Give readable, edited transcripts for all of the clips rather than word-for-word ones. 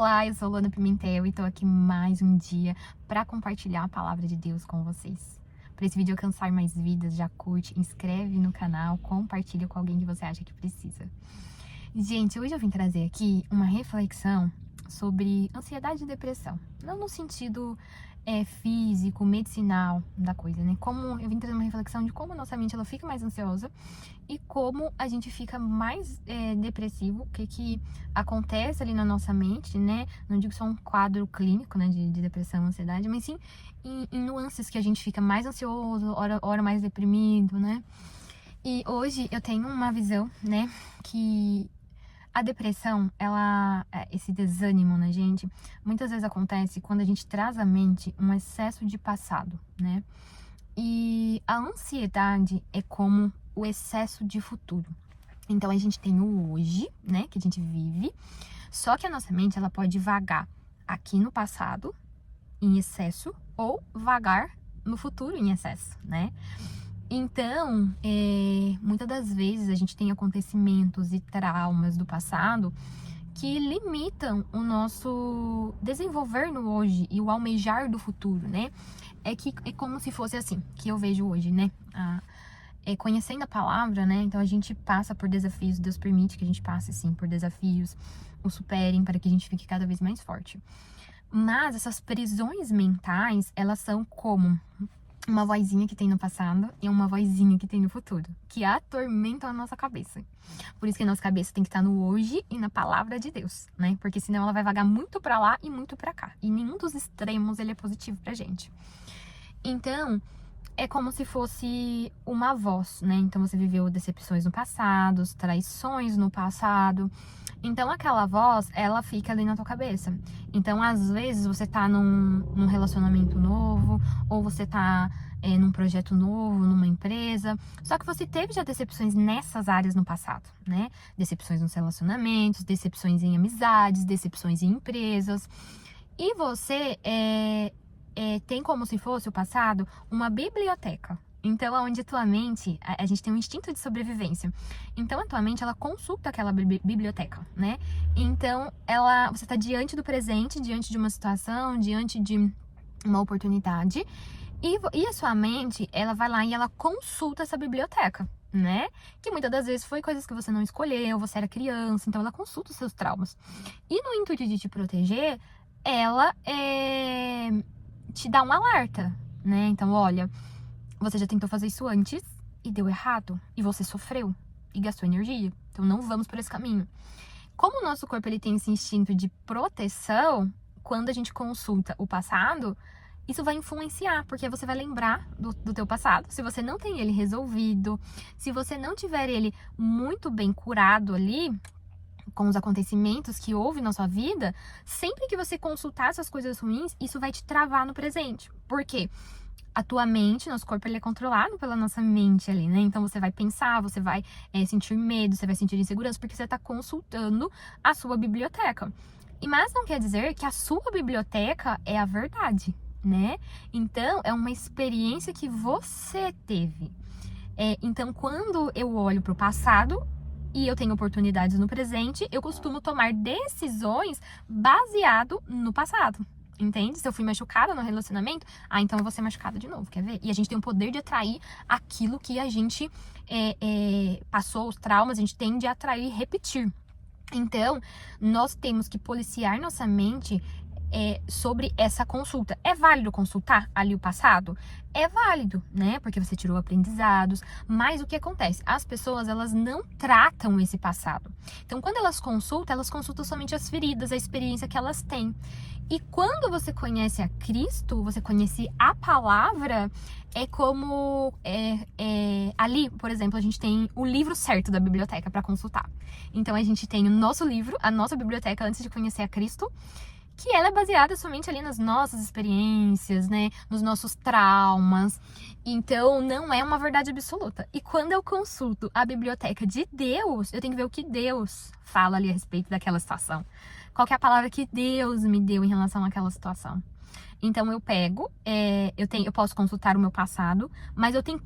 Olá, eu sou Luana Pimentel e tô aqui mais um dia para compartilhar a palavra de Deus com vocês. Para esse vídeo alcançar mais vidas, já curte, inscreve no canal, compartilha com alguém que você acha que precisa. Gente, hoje eu vim trazer aqui uma reflexão sobre ansiedade e depressão. Não no sentido físico, medicinal da coisa, né? Como eu vim trazer uma reflexão de como a nossa mente ela fica mais ansiosa e como a gente fica mais depressivo, o que acontece ali na nossa mente, né? Não digo só um quadro clínico, né, de depressão, ansiedade, mas sim em nuances que a gente fica mais ansioso, hora mais deprimido, né? E hoje eu tenho uma visão, né, que a depressão, esse desânimo na gente, muitas vezes acontece quando a gente traz à mente um excesso de passado, né? E a ansiedade é como o excesso de futuro. Então a gente tem o hoje, né, que a gente vive, só que a nossa mente ela pode vagar aqui no passado em excesso ou vagar no futuro em excesso, né? Então, muitas das vezes a gente tem acontecimentos e traumas do passado que limitam o nosso desenvolver no hoje e o almejar do futuro, né? É como se fosse assim, que eu vejo hoje, né? Conhecendo a palavra, né? Então a gente passa por desafios, Deus permite que a gente passe, sim, por desafios, o superem para que a gente fique cada vez mais forte. Mas essas prisões mentais, elas são como uma vozinha que tem no passado e uma vozinha que tem no futuro, que atormentam a nossa cabeça. Por isso que a nossa cabeça tem que estar no hoje e na palavra de Deus, né? Porque senão ela vai vagar muito pra lá e muito pra cá. E nenhum dos extremos ele é positivo pra gente. Então, é como se fosse uma voz, né? Então você viveu decepções no passado, traições no passado. Então aquela voz, ela fica ali na tua cabeça. Então às vezes você tá num relacionamento novo, ou você tá num projeto novo, numa empresa. Só que você teve já decepções nessas áreas no passado, né? Decepções nos relacionamentos, decepções em amizades, decepções em empresas. E você tem como se fosse o passado uma biblioteca. Então, onde a tua mente, a gente tem um instinto de sobrevivência. Então, a tua mente, ela consulta aquela biblioteca, né? Então, você está diante do presente, diante de uma situação, diante de uma oportunidade. E a sua mente, ela vai lá e ela consulta essa biblioteca, né? Que muitas das vezes foi coisas que você não escolheu, você era criança, então ela consulta os seus traumas. E no intuito de te proteger, ela te dá um alerta, né? Então, olha, você já tentou fazer isso antes e deu errado, e você sofreu e gastou energia. Então, não vamos por esse caminho. Como o nosso corpo ele tem esse instinto de proteção, quando a gente consulta o passado, isso vai influenciar, porque você vai lembrar do teu passado. Se você não tem ele resolvido, se você não tiver ele muito bem curado ali, com os acontecimentos que houve na sua vida, sempre que você consultar essas coisas ruins, isso vai te travar no presente. Por quê? A tua mente, nosso corpo, ele é controlado pela nossa mente ali, né? Então você vai pensar, você vai sentir medo, você vai sentir insegurança, porque você está consultando a sua biblioteca. Mas não quer dizer que a sua biblioteca é a verdade, né? Então, é uma experiência que você teve. Então, quando eu olho para o passado e eu tenho oportunidades no presente, eu costumo tomar decisões baseado no passado. Entende? Se eu fui machucada no relacionamento, então eu vou ser machucada de novo, quer ver? E a gente tem o poder de atrair aquilo que a gente passou, os traumas, a gente tende a atrair e repetir. Então, nós temos que policiar nossa mente sobre essa consulta. É válido consultar ali o passado? É válido, né? Porque você tirou aprendizados. Mas o que acontece? As pessoas, elas não tratam esse passado. Então, quando elas consultam somente as feridas, a experiência que elas têm. E quando você conhece a Cristo, você conhece a palavra, é como ali, por exemplo, a gente tem o livro certo da biblioteca para consultar. Então, a gente tem o nosso livro, a nossa biblioteca antes de conhecer a Cristo, que ela é baseada somente ali nas nossas experiências, né? Nos nossos traumas. Então, não é uma verdade absoluta. E quando eu consulto a biblioteca de Deus, eu tenho que ver o que Deus fala ali a respeito daquela situação. Qual que é a palavra que Deus me deu em relação àquela situação. Então, eu pego, eu posso consultar o meu passado, mas eu tenho que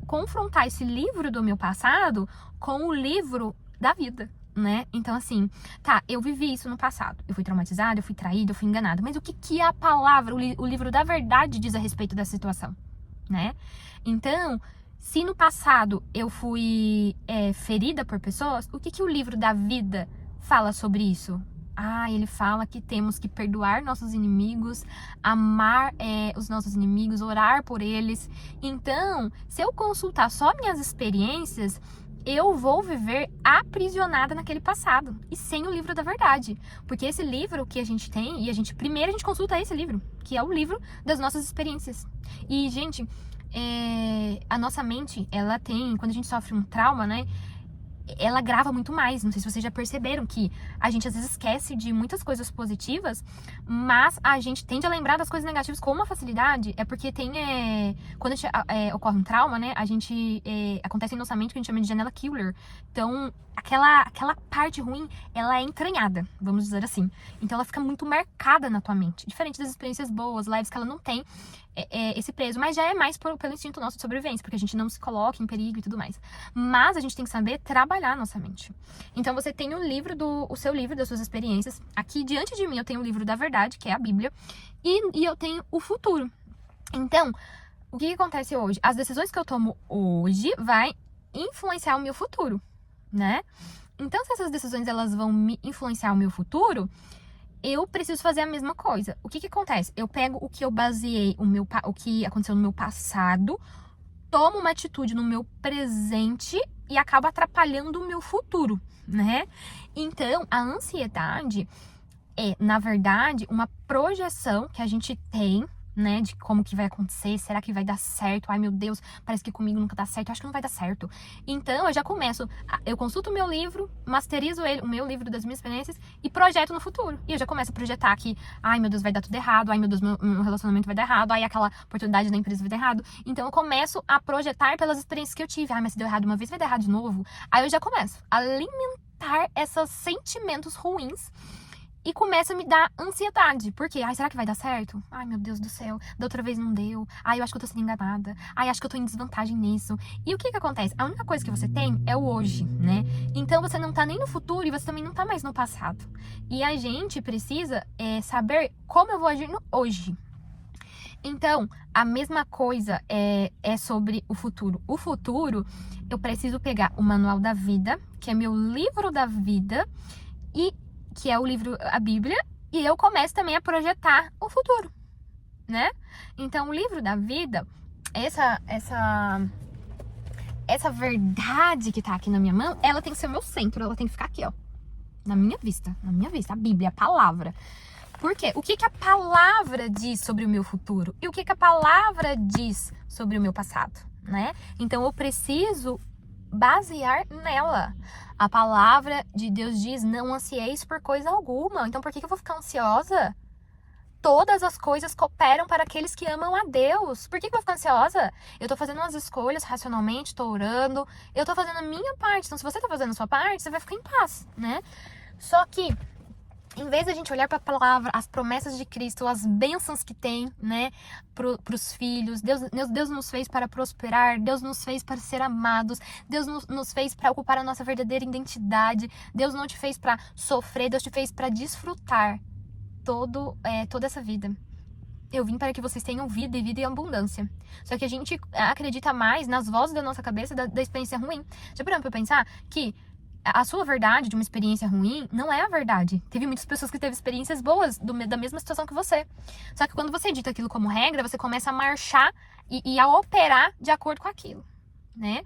confrontar esse livro do meu passado com o livro da vida. né? Então, assim, tá, eu vivi isso no passado. Eu fui traumatizada, eu fui traída, eu fui enganada. Mas o que que a palavra, o livro da verdade diz a respeito dessa situação, né? Então, se no passado eu fui ferida por pessoas, o que que o livro da vida fala sobre isso? Ele fala que temos que perdoar nossos inimigos, amar os nossos inimigos, orar por eles. Então, se eu consultar só minhas experiências, eu vou viver aprisionada naquele passado e sem o livro da verdade. Porque esse livro que a gente tem, e primeiro a gente consulta esse livro, que é o livro das nossas experiências. E, gente, a nossa mente, ela tem, quando a gente sofre um trauma, né? Ela grava muito mais. Não sei se vocês já perceberam que a gente às vezes esquece de muitas coisas positivas, mas a gente tende a lembrar das coisas negativas com uma facilidade. É porque quando ocorre um trauma, né, acontece em nossa mente o que a gente chama de janela killer. Então, aquela parte ruim, ela é entranhada, vamos dizer assim. Então, ela fica muito marcada na tua mente. Diferente das experiências boas, lives, que ela não tem esse peso, mas já é mais pelo instinto nosso de sobrevivência, porque a gente não se coloca em perigo e tudo mais. Mas a gente tem que saber trabalhar a nossa mente. Então você tem o seu livro das suas experiências. Aqui diante de mim eu tenho o livro da verdade, que é a Bíblia, e eu tenho o futuro. Então, o que acontece hoje? As decisões que eu tomo hoje vai influenciar o meu futuro, né? Então, se essas decisões elas vão me influenciar o meu futuro, eu preciso fazer a mesma coisa. O que acontece? Eu pego o que eu baseei, o que aconteceu no meu passado, tomo uma atitude no meu presente e acabo atrapalhando o meu futuro, né? Então, a ansiedade é, na verdade, uma projeção que a gente tem, né, de como que vai acontecer, será que vai dar certo? Ai, meu Deus, parece que comigo nunca dá certo, eu acho que não vai dar certo. Então, eu já começo, eu consulto o meu livro, masterizo ele, o meu livro das minhas experiências e projeto no futuro. E eu já começo a projetar que, ai, meu Deus, vai dar tudo errado, ai, meu Deus, meu relacionamento vai dar errado, ai, aquela oportunidade da empresa vai dar errado. Então, eu começo a projetar pelas experiências que eu tive. Ai, mas se deu errado uma vez, vai dar errado de novo. Aí eu já começo a alimentar esses sentimentos ruins e começa a me dar ansiedade. Por quê? Ai, será que vai dar certo? Ai, meu Deus do céu, da outra vez não deu. Ai, eu acho que eu tô sendo enganada. Ai, acho que eu tô em desvantagem nisso. E o que acontece? A única coisa que você tem é o hoje, né? Então você não tá nem no futuro e você também não tá mais no passado. E a gente precisa saber como eu vou agir no hoje. Então, a mesma coisa é sobre o futuro. O futuro, eu preciso pegar o Manual da Vida, que é meu livro da vida, e que é o livro, a Bíblia, e eu começo também a projetar o futuro, né? Então, o livro da vida, essa verdade que tá aqui na minha mão, ela tem que ser o meu centro, ela tem que ficar aqui, ó, na minha vista, a Bíblia, a palavra. Por quê? O que a palavra diz sobre o meu futuro? E o que a palavra diz sobre o meu passado, né? Então, eu preciso basear nela. A palavra de Deus diz, não ansieis por coisa alguma. Então, por que eu vou ficar ansiosa? Todas as coisas cooperam para aqueles que amam a Deus. Por que eu vou ficar ansiosa? Eu tô fazendo umas escolhas racionalmente, tô orando, eu tô fazendo a minha parte. Então, se você tá fazendo a sua parte, você vai ficar em paz, né? Só que, em vez de a gente olhar para a palavra, as promessas de Cristo, as bênçãos que tem, né, para os filhos, Deus nos fez para prosperar, Deus nos fez para ser amados, Deus nos fez para ocupar a nossa verdadeira identidade, Deus não te fez para sofrer, Deus te fez para desfrutar toda essa vida. Eu vim para que vocês tenham vida e vida em abundância. Só que a gente acredita mais nas vozes da nossa cabeça da experiência ruim. Já parou para pensar que a sua verdade de uma experiência ruim não é a verdade. Teve muitas pessoas que teve experiências boas da mesma situação que você. Só que quando você dita aquilo como regra, você começa a marchar e a operar de acordo com aquilo, né?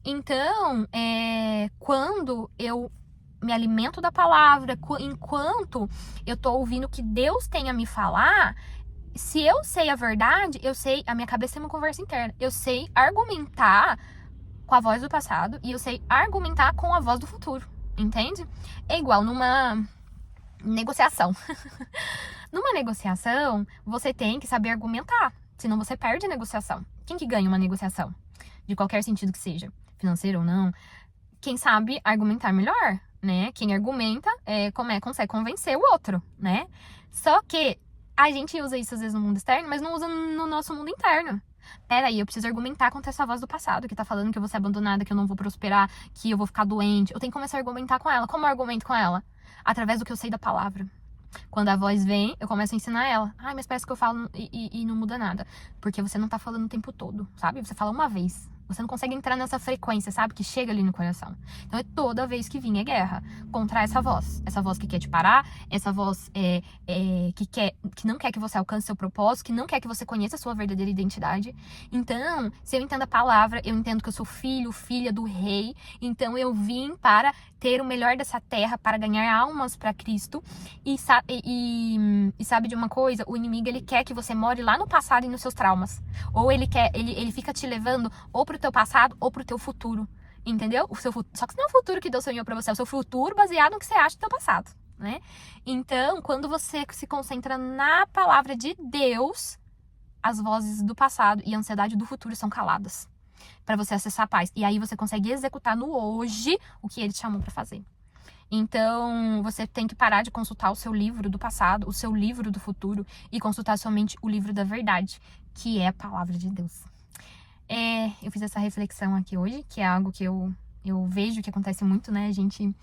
Então, quando eu me alimento da palavra, enquanto eu tô ouvindo o que Deus tem a me falar, se eu sei a verdade, a minha cabeça tem uma conversa interna. Eu sei argumentar com a voz do passado e eu sei argumentar com a voz do futuro, entende? É igual numa negociação. Numa negociação, você tem que saber argumentar, senão você perde a negociação. Quem que ganha uma negociação? De qualquer sentido que seja, financeiro ou não, quem sabe argumentar melhor, né? Quem argumenta consegue convencer o outro, né? Só que a gente usa isso às vezes no mundo externo, mas não usa no nosso mundo interno. Peraí, eu preciso argumentar contra essa voz do passado, que tá falando que eu vou ser abandonada, que eu não vou prosperar, que eu vou ficar doente. Eu tenho que começar a argumentar com ela. Como eu argumento com ela? Através do que eu sei da palavra. Quando a voz vem, eu começo a ensinar ela. Ai, mas parece que eu falo e não muda nada. Porque você não tá falando o tempo todo, sabe? Você fala uma vez. Você não consegue entrar nessa frequência, sabe? Que chega ali no coração. Então é toda vez que vir é guerra contra essa voz. Essa voz que quer te parar, essa voz que não quer que você alcance seu propósito, que não quer que você conheça a sua verdadeira identidade. Então, se eu entendo a palavra, eu entendo que eu sou filho, filha do rei. Então eu vim para ter o melhor dessa terra, para ganhar almas para Cristo. E sabe de uma coisa? O inimigo, ele quer que você more lá no passado e nos seus traumas. Ou ele fica te levando ou pro teu passado ou pro teu futuro. Entendeu? Só que não é o futuro que Deus sonhou pra você, é o seu futuro baseado no que você acha do teu passado, né? Então, quando você se concentra na palavra de Deus, as vozes do passado e a ansiedade do futuro são caladas. Pra você acessar a paz. E aí você consegue executar no hoje o que ele te chamou pra fazer. Então, você tem que parar de consultar o seu livro do passado, o seu livro do futuro e consultar somente o livro da verdade, que é a palavra de Deus. Eu fiz essa reflexão aqui hoje, que é algo que eu vejo que acontece muito, né? A gente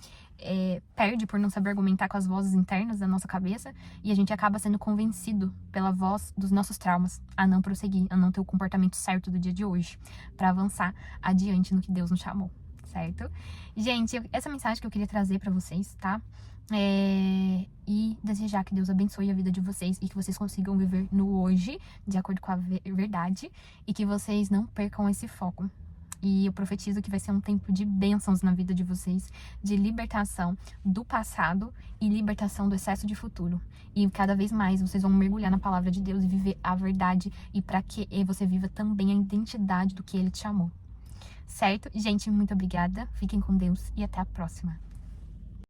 perde por não saber argumentar com as vozes internas da nossa cabeça e a gente acaba sendo convencido pela voz dos nossos traumas a não prosseguir, a não ter o comportamento certo do dia de hoje, para avançar adiante no que Deus nos chamou. Certo? Gente, essa mensagem que eu queria trazer pra vocês, tá? E desejar que Deus abençoe a vida de vocês e que vocês consigam viver no hoje, de acordo com a verdade, e que vocês não percam esse foco. E eu profetizo que vai ser um tempo de bênçãos na vida de vocês, de libertação do passado e libertação do excesso de futuro. E cada vez mais vocês vão mergulhar na palavra de Deus e viver a verdade, e para que você viva também a identidade do que Ele te chamou. Certo? Gente, muito obrigada. Fiquem com Deus e até a próxima.